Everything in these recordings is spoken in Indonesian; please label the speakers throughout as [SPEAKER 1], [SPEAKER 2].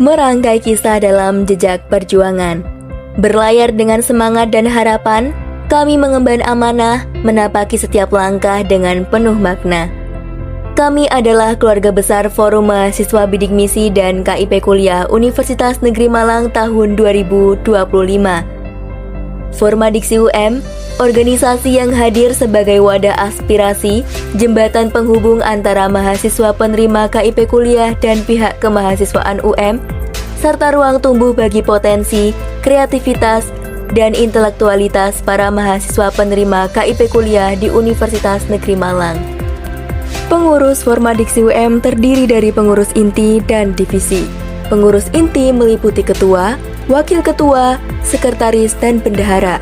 [SPEAKER 1] merangkai kisah dalam jejak perjuangan. Berlayar dengan semangat dan harapan, kami mengemban amanah, menapaki setiap langkah dengan penuh makna. Kami adalah keluarga besar Forum Mahasiswa Bidik Misi dan KIP Kuliah Universitas Negeri Malang tahun 2025. Formadiksi UM, organisasi yang hadir sebagai wadah aspirasi, jembatan penghubung antara mahasiswa penerima KIP Kuliah dan pihak kemahasiswaan UM, serta ruang tumbuh bagi potensi, kreativitas, dan intelektualitas para mahasiswa penerima KIP Kuliah di Universitas Negeri Malang. Pengurus Formadiksi UM terdiri dari pengurus inti dan divisi. Pengurus inti meliputi ketua, wakil ketua, sekretaris, dan bendahara.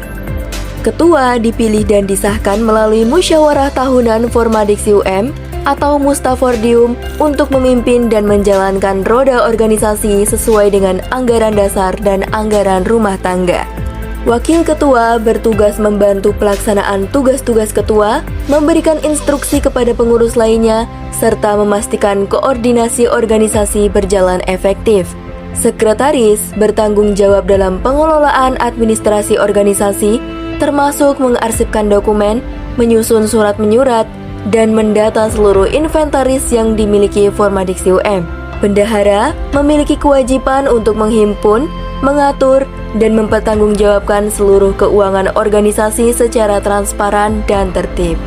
[SPEAKER 1] Ketua dipilih dan disahkan melalui musyawarah tahunan Formadiksi UM atau Mustafordium untuk memimpin dan menjalankan roda organisasi sesuai dengan anggaran dasar dan anggaran rumah tangga. Wakil ketua bertugas membantu pelaksanaan tugas-tugas ketua, memberikan instruksi kepada pengurus lainnya, serta memastikan koordinasi organisasi berjalan efektif. Sekretaris bertanggung jawab dalam pengelolaan administrasi organisasi, termasuk mengarsipkan dokumen, menyusun surat menyurat, dan mendata seluruh inventaris yang dimiliki Formadiksi UM. Bendahara memiliki kewajiban untuk menghimpun, mengatur, dan mempertanggungjawabkan seluruh keuangan organisasi secara transparan dan tertib.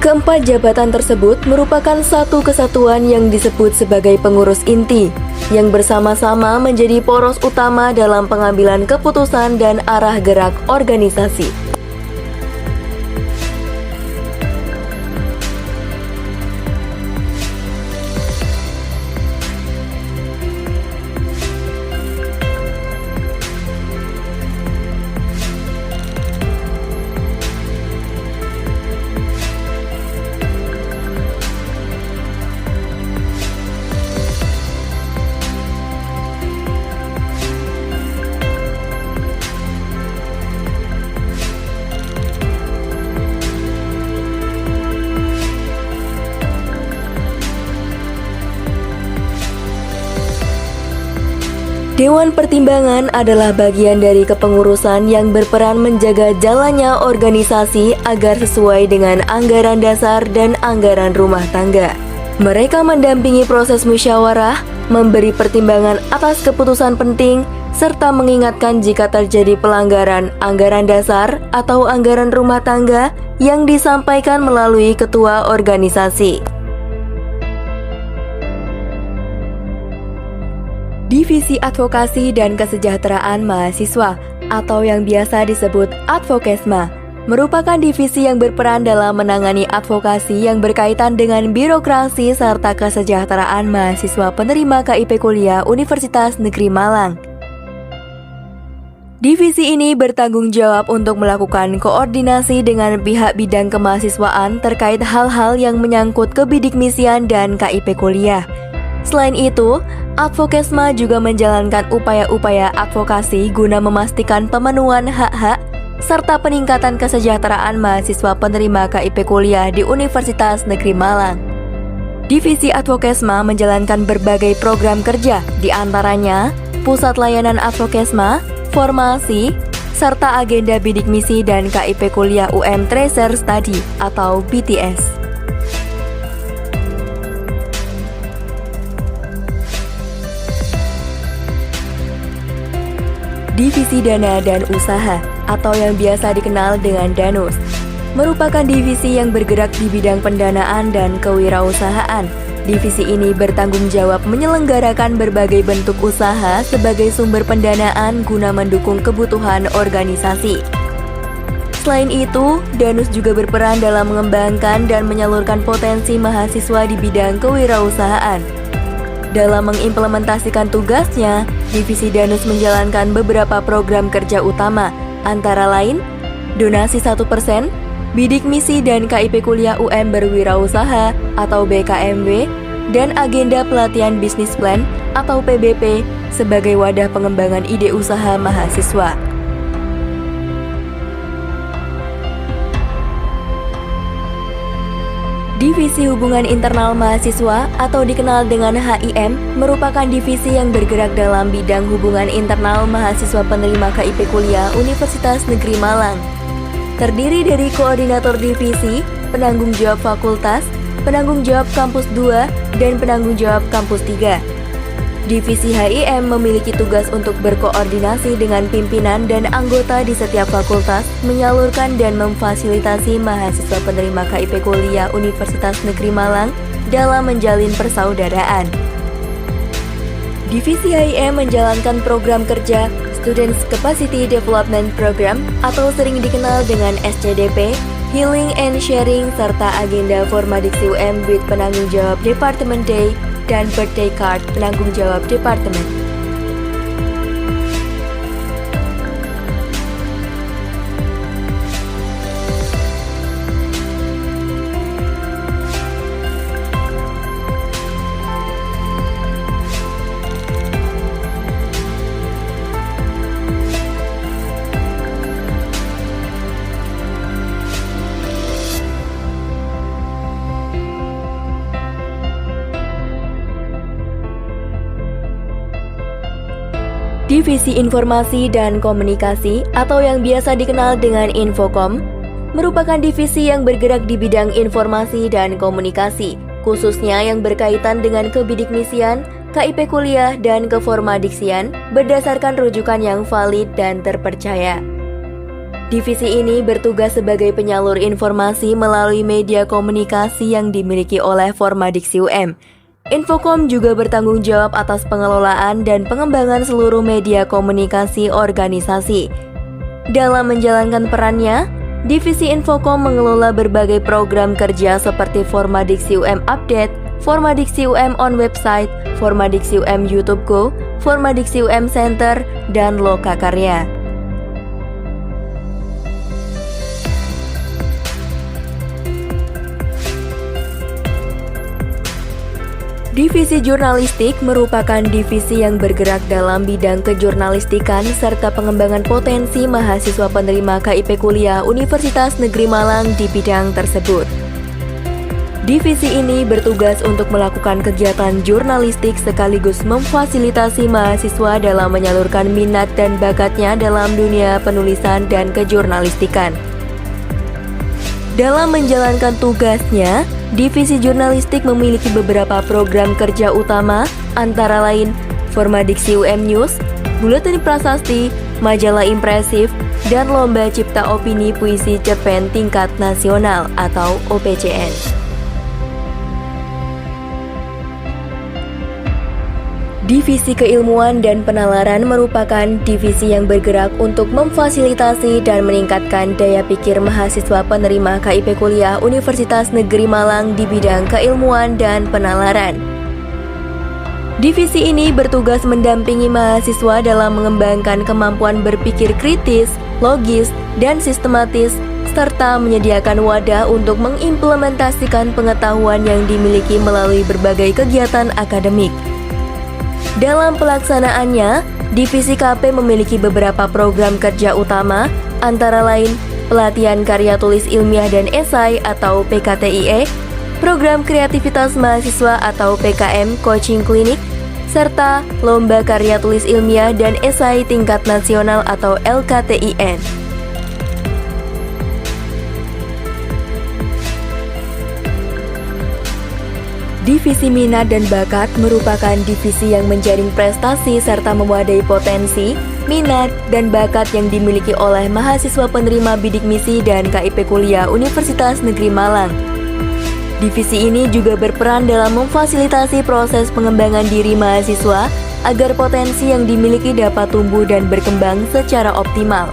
[SPEAKER 1] Keempat jabatan tersebut merupakan satu kesatuan yang disebut sebagai pengurus inti, yang bersama-sama menjadi poros utama dalam pengambilan keputusan dan arah gerak organisasi. Dewan Pertimbangan adalah bagian dari kepengurusan yang berperan menjaga jalannya organisasi agar sesuai dengan anggaran dasar dan anggaran rumah tangga. Mereka mendampingi proses musyawarah, memberi pertimbangan atas keputusan penting, serta mengingatkan jika terjadi pelanggaran anggaran dasar atau anggaran rumah tangga yang disampaikan melalui ketua organisasi. Divisi Advokasi dan Kesejahteraan Mahasiswa atau yang biasa disebut Advokesma merupakan divisi yang berperan dalam menangani advokasi yang berkaitan dengan birokrasi serta kesejahteraan mahasiswa penerima KIP Kuliah Universitas Negeri Malang. Divisi ini bertanggung jawab untuk melakukan koordinasi dengan pihak bidang kemahasiswaan terkait hal-hal yang menyangkut kebidikmisian dan KIP Kuliah. Selain itu, Advokesma juga menjalankan upaya-upaya advokasi guna memastikan pemenuhan hak-hak serta peningkatan kesejahteraan mahasiswa penerima KIP Kuliah di Universitas Negeri Malang. Divisi Advokesma menjalankan berbagai program kerja, di antaranya Pusat Layanan Advokesma, Formasi, serta agenda bidik misi dan KIP Kuliah UM Tracer Study atau BTS. Divisi Dana dan Usaha atau yang biasa dikenal dengan Danus merupakan divisi yang bergerak di bidang pendanaan dan kewirausahaan. Divisi ini bertanggung jawab menyelenggarakan berbagai bentuk usaha sebagai sumber pendanaan guna mendukung kebutuhan organisasi. Selain itu, Danus juga berperan dalam mengembangkan dan menyalurkan potensi mahasiswa di bidang kewirausahaan. Dalam mengimplementasikan tugasnya, Divisi Danus menjalankan beberapa program kerja utama, antara lain donasi 1%, bidik misi dan KIP Kuliah UM Berwirausaha atau BKMW, dan agenda pelatihan bisnis plan atau PBP sebagai wadah pengembangan ide usaha mahasiswa. Divisi Hubungan Internal Mahasiswa atau dikenal dengan HIM merupakan divisi yang bergerak dalam bidang hubungan internal mahasiswa penerima KIP Kuliah Universitas Negeri Malang. Terdiri dari koordinator divisi, penanggung jawab fakultas, penanggung jawab kampus 2, dan penanggung jawab kampus 3. Divisi HIM memiliki tugas untuk berkoordinasi dengan pimpinan dan anggota di setiap fakultas, menyalurkan dan memfasilitasi mahasiswa penerima KIP Kuliah Universitas Negeri Malang dalam menjalin persaudaraan. Divisi HIM menjalankan program kerja Students Capacity Development Program atau sering dikenal dengan SCDP, Healing and Sharing, serta agenda Formadiksi UM with penanggung jawab Departemen Day dan Birthday Card penanggung jawab Departemen. Divisi Informasi dan Komunikasi atau yang biasa dikenal dengan Infokom merupakan divisi yang bergerak di bidang informasi dan komunikasi, khususnya yang berkaitan dengan kebidikmisian, KIP Kuliah, dan keformadiksian berdasarkan rujukan yang valid dan terpercaya. Divisi ini bertugas sebagai penyalur informasi melalui media komunikasi yang dimiliki oleh Formadiksi UM. Infokom juga bertanggung jawab atas pengelolaan dan pengembangan seluruh media komunikasi organisasi. Dalam menjalankan perannya, Divisi Infokom mengelola berbagai program kerja seperti Formadiksi UM Update, Formadiksi UM on website, Formadiksi UM YouTube Go, Formadiksi UM Center, dan Lokakarya. Divisi Jurnalistik merupakan divisi yang bergerak dalam bidang kejurnalistikan serta pengembangan potensi mahasiswa penerima KIP Kuliah Universitas Negeri Malang di bidang tersebut. Divisi ini bertugas untuk melakukan kegiatan jurnalistik sekaligus memfasilitasi mahasiswa dalam menyalurkan minat dan bakatnya dalam dunia penulisan dan kejurnalistikan. Dalam menjalankan tugasnya, Divisi Jurnalistik memiliki beberapa program kerja utama, antara lain Formadiksi UM News, Buletin Prasasti, Majalah Impresif, dan Lomba Cipta Opini Puisi Cerpen Tingkat Nasional atau OPCN. Divisi Keilmuan dan Penalaran merupakan divisi yang bergerak untuk memfasilitasi dan meningkatkan daya pikir mahasiswa penerima KIP Kuliah Universitas Negeri Malang di bidang keilmuan dan penalaran. Divisi ini bertugas mendampingi mahasiswa dalam mengembangkan kemampuan berpikir kritis, logis, dan sistematis, serta menyediakan wadah untuk mengimplementasikan pengetahuan yang dimiliki melalui berbagai kegiatan akademik. Dalam pelaksanaannya, Divisi KP memiliki beberapa program kerja utama, antara lain pelatihan karya tulis ilmiah dan esai atau PKTIE, program kreativitas mahasiswa atau PKM coaching klinik, serta lomba karya tulis ilmiah dan esai tingkat nasional atau LKTIN. Divisi Minat dan Bakat merupakan divisi yang menjaring prestasi serta mewadai potensi, minat, dan bakat yang dimiliki oleh mahasiswa penerima bidik misi dan KIP Kuliah Universitas Negeri Malang. Divisi ini juga berperan dalam memfasilitasi proses pengembangan diri mahasiswa agar potensi yang dimiliki dapat tumbuh dan berkembang secara optimal.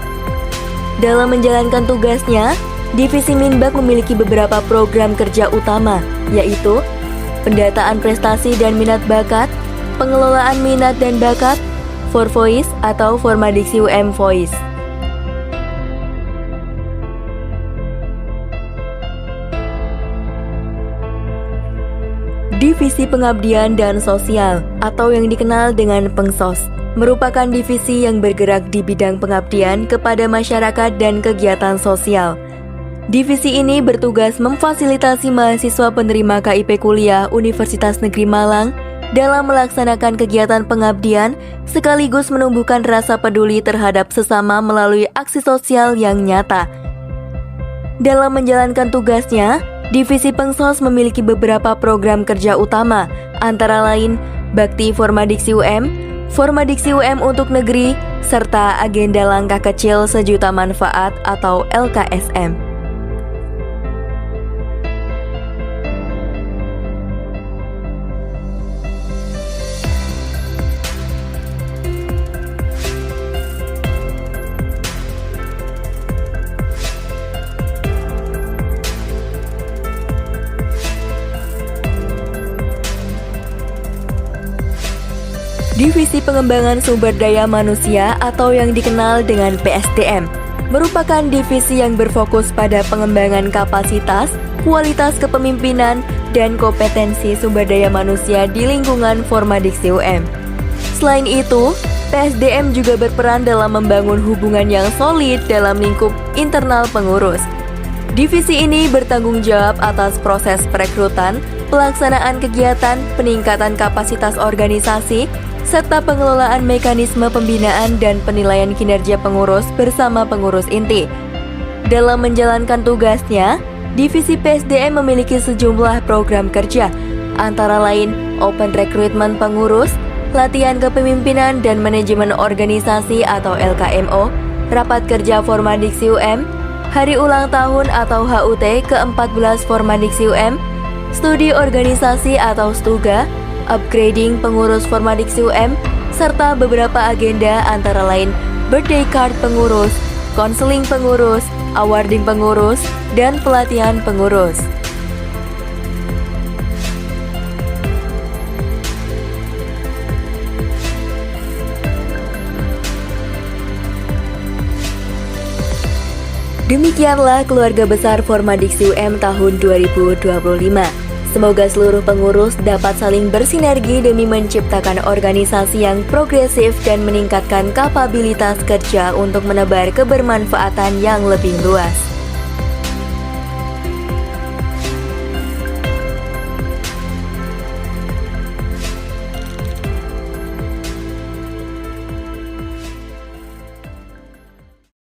[SPEAKER 1] Dalam menjalankan tugasnya, Divisi Minbak memiliki beberapa program kerja utama, yaitu pendataan prestasi dan minat bakat, pengelolaan minat dan bakat, For Voice atau Formadiksi UM Voice. Divisi Pengabdian dan Sosial atau yang dikenal dengan Pengsos merupakan divisi yang bergerak di bidang pengabdian kepada masyarakat dan kegiatan sosial. Divisi ini bertugas memfasilitasi mahasiswa penerima KIP Kuliah Universitas Negeri Malang dalam melaksanakan kegiatan pengabdian sekaligus menumbuhkan rasa peduli terhadap sesama melalui aksi sosial yang nyata. Dalam menjalankan tugasnya, Divisi Pengsos memiliki beberapa program kerja utama, antara lain Bakti Formadiksi UM, Formadiksi UM untuk negeri, serta agenda langkah kecil sejuta manfaat atau LKSM. Divisi Pengembangan Sumber Daya Manusia atau yang dikenal dengan PSDM merupakan divisi yang berfokus pada pengembangan kapasitas, kualitas kepemimpinan, dan kompetensi sumber daya manusia di lingkungan Formadiksi UM. Selain itu, PSDM juga berperan dalam membangun hubungan yang solid dalam lingkup internal pengurus. Divisi ini bertanggung jawab atas proses perekrutan, pelaksanaan kegiatan, peningkatan kapasitas organisasi, serta pengelolaan mekanisme pembinaan dan penilaian kinerja pengurus bersama pengurus inti. Dalam menjalankan tugasnya, Divisi PSDM memiliki sejumlah program kerja, antara lain Open Recruitment Pengurus, Latihan Kepemimpinan dan Manajemen Organisasi atau LKMO, Rapat Kerja Formadiksi UM, Hari Ulang Tahun atau HUT ke-14 Formadiksi UM, Studi Organisasi atau STUGA, Upgrading Pengurus Formadiksi UM, serta beberapa agenda antara lain Birthday Card Pengurus, Konseling Pengurus, Awarding Pengurus, dan Pelatihan Pengurus. Demikianlah keluarga besar Formadiksi UM tahun 2025. Semoga seluruh pengurus dapat saling bersinergi demi menciptakan organisasi yang progresif dan meningkatkan kapabilitas kerja untuk menebar kebermanfaatan yang lebih luas.